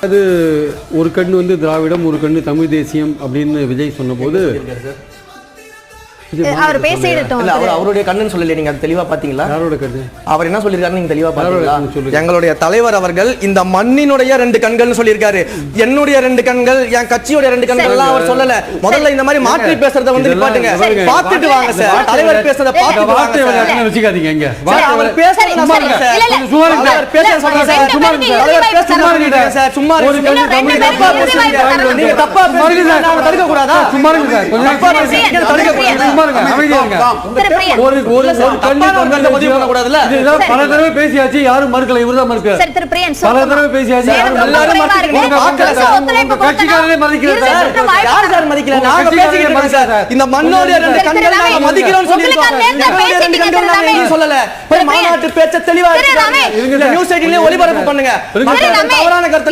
அது ஒரு கண்ணு வந்து திராவிடம், ஒரு கண்ணு தமிழ் தேசியம் அப்படின்னு விஜய் சொன்னபோது அவர் பேசிட்டோம். இல்ல அவர் அவருடைய கண்ணுன்னு சொல்லல, நீங்க அது தெளிவா பாத்தீங்களா? யாரோட கண்ணு? அவர் என்ன சொல்லிருக்காரு நீங்க தெளிவா பாத்தீங்களா? எங்களுடைய தலைவர் அவர்கள் இந்த மண்ணினுடைய 2 கண்கள்னு சொல்லியிருக்காரு. என்னுடைய 2 கண்கள், என் கட்சியோட 2 கண்கள் எல்லாம் அவர் சொல்லல. முதல்ல இந்த மாதிரி மாற்றி பேசுறத வந்து நிப்பாட்டுங்க. பாத்துட்டு வாங்க சார். தலைவர் பேசுறத பாத்துட்டு வாங்க சார். வச்சுக்காதீங்க இங்க. அவர் பேசுறது சும்மா இருங்க சார். அவர் பேசுறது சொல்லுங்க சார். சும்மா இருங்க. தலைவர் பேசுறது சார். சும்மா இருங்க. நீங்க தப்பா பேசுறீங்க. நான் தடுக்க கூடாதா? சும்மா இருங்க சார். கொஞ்சம் தப்பா பேசுறீங்க. தடுக்க கூடாது. பல தடவை பேசியாச்சு, யாரும் மறுக்கல. இவர்தான் மறுக்க. பல தடவை பேசியாச்சு, கட்சிக்காரரே மதிக்கிறார். இந்த மண்ணோட 2 கண்கள் நாங்க மதிக்கிறோம் சொல்லல. மாநாட்டு பேச்ச தெளிவா நியூஸ் 18 ஒளிபரப்பு பண்ணுங்க. தவறான கருத்து